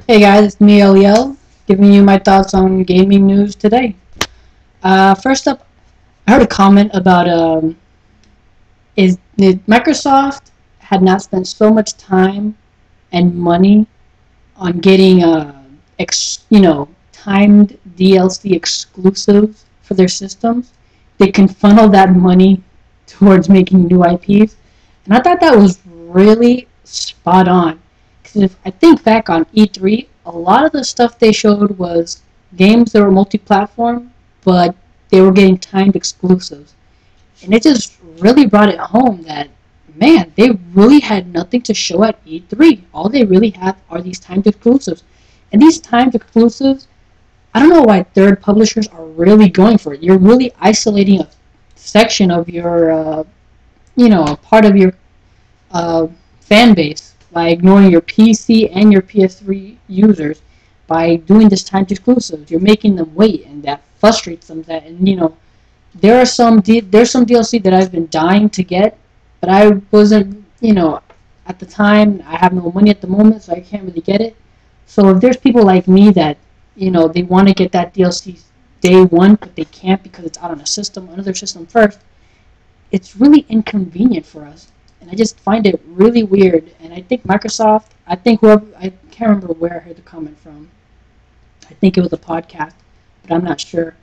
Hey guys, it's me, LEL, giving you my thoughts on gaming news today. First up, I heard a comment about is that Microsoft had not spent so much time and money on getting timed DLC exclusives for their systems. They can funnel that money towards making new IPs, and I thought that was really spot on. Because if I think back on E3, a lot of the stuff they showed was games that were multi-platform, but they were getting timed exclusives, and it just really brought it home that man, they really had nothing to show at E3. All they really have are these timed exclusives, and these timed exclusives, I don't know why third publishers are really going for it. You're really isolating a section of your, a part of your uh, fan base by ignoring your PC and your PS3 users by doing this timed exclusives. You're making them wait, and that frustrates them. There's some DLC that I've been dying to get, but I wasn't, at the time. I have no money at the moment, so I can't really get it. So if there's people like me that, they want to get that DLC day one, but they can't because it's out on another system first, it's really inconvenient for us. And I just find it really weird. And I think whoever, I can't remember where I heard the comment from. I think it was a podcast, but I'm not sure.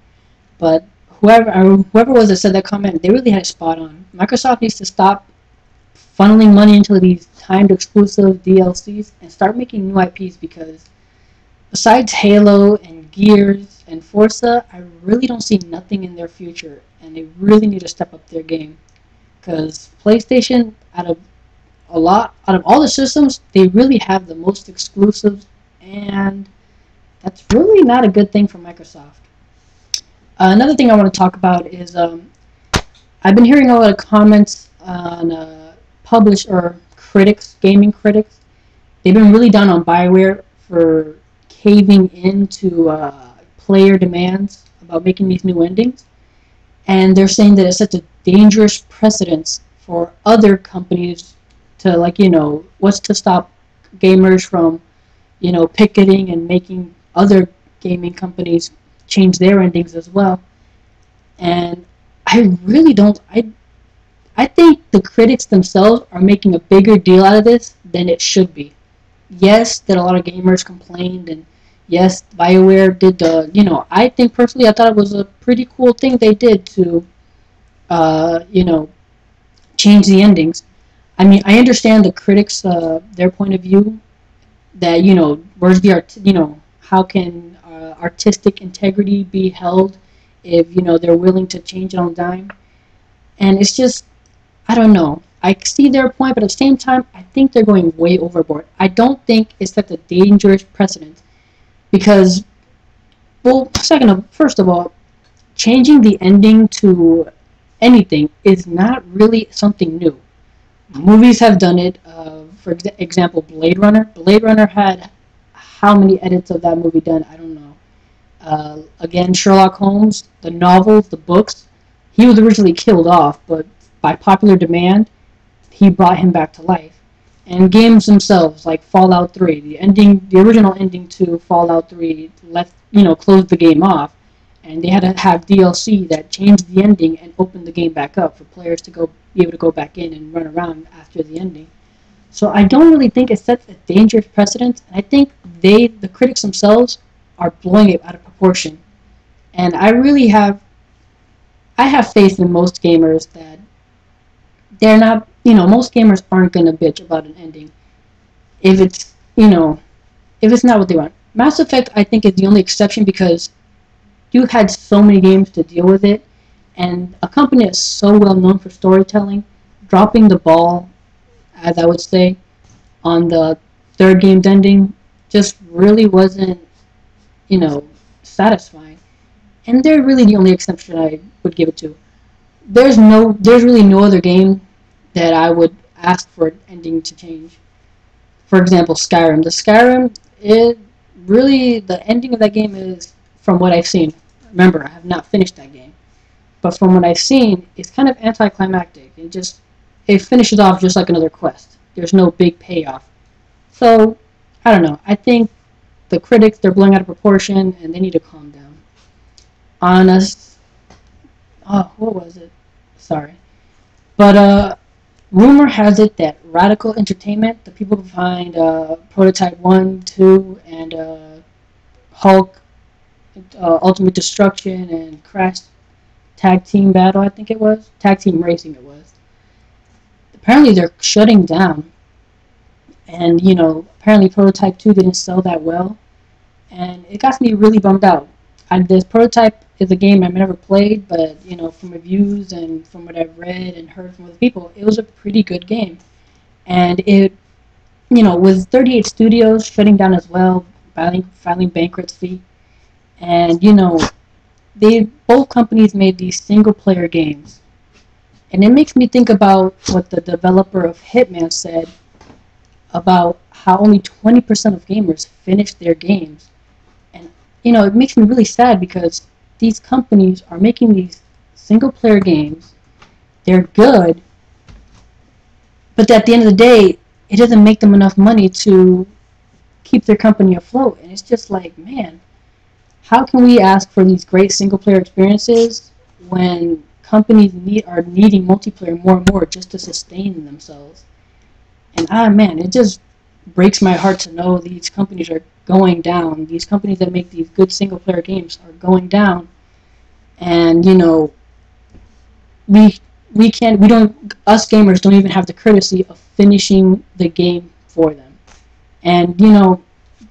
But whoever was that said that comment, they really had it spot on. Microsoft needs to stop funneling money into these timed exclusive DLCs and start making new IPs because besides Halo and Gears and Forza, I really don't see nothing in their future, and they really need to step up their game. Because PlayStation, out of all the systems, they really have the most exclusives, and that's really not a good thing for Microsoft. Another thing I want to talk about is I've been hearing a lot of comments on gaming critics. They've been really down on BioWare for caving into player demands about making these new endings, and they're saying that it sets a dangerous precedence for other companies to what's to stop gamers from picketing and making other gaming companies change their endings as well. And I really don't. I think the critics themselves are making a bigger deal out of this than it should be. Yes, that a lot of gamers complained, and yes, BioWare did I think personally, I thought it was a pretty cool thing they did to, uh, you know, change the endings. I mean, I understand the critics, their point of view that where's the how can artistic integrity be held if they're willing to change it on a dime, and it's just I don't know. I see their point, but at the same time, I think they're going way overboard. I don't think it's such a dangerous precedent because, well, first of all, changing the ending to anything is not really something new. Movies have done it. For example, Blade Runner. Blade Runner had how many edits of that movie done? I don't know. Again, Sherlock Holmes, the novels, the books, he was originally killed off, but by popular demand, he brought him back to life. And games themselves, like Fallout 3, the original ending to Fallout 3 closed the game off, and they had to have DLC that changed the ending and opened the game back up for players to be able to go back in and run around after the ending. So I don't really think it sets a dangerous precedent, and I think the critics themselves, are blowing it out of proportion. And I have faith in most gamers that they're not, most gamers aren't gonna bitch about an ending if if it's not what they want. Mass Effect, I think, is the only exception because you had so many games to deal with it, and a company that's so well known for storytelling, dropping the ball, as I would say, on the third game's ending, just really wasn't, satisfying. And they're really the only exception I would give it to. There's really no other game that I would ask for an ending to change. For example, Skyrim. The ending of that game is, from what I've seen. Remember, I have not finished that game, but from what I've seen, it's kind of anticlimactic. It finishes off just like another quest. There's no big payoff. So I don't know. I think the critics, they're blowing out of proportion, and they need to calm down. On us, oh, what was it? Sorry, but rumor has it that Radical Entertainment, the people behind Prototype 1, 2, and Hulk, Ultimate Destruction, and Crash Tag Team Battle, I think it was. Tag Team Racing, it was. Apparently, they're shutting down. And, apparently Prototype 2 didn't sell that well. And it got me really bummed out. This Prototype is a game I've never played, but, from reviews and from what I've read and heard from other people, it was a pretty good game. And it, with 38 studios shutting down as well, filing bankruptcy, and, they both companies made these single player games. And it makes me think about what the developer of Hitman said about how only 20% of gamers finish their games. And, it makes me really sad because these companies are making these single player games. They're good, but at the end of the day, it doesn't make them enough money to keep their company afloat. And it's just like, man, how can we ask for these great single player experiences when companies are needing multiplayer more and more just to sustain themselves? And man, it just breaks my heart to know these companies are going down. These companies that make these good single player games are going down. And us gamers don't even have the courtesy of finishing the game for them. And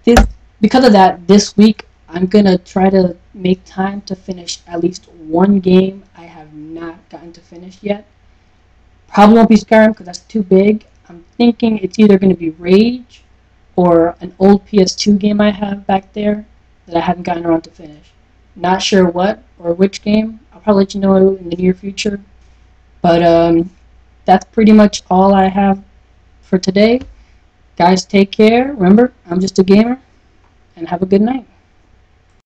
this, because of that, this week I'm gonna try to make time to finish at least one game I have not gotten to finish yet. Probably won't be Skyrim because that's too big. I'm thinking it's either going to be Rage or an old PS2 game I have back there that I haven't gotten around to finish. Not sure what or which game. I'll probably let you know in the near future. But that's pretty much all I have for today. Guys, take care. Remember, I'm just a gamer, and have a good night.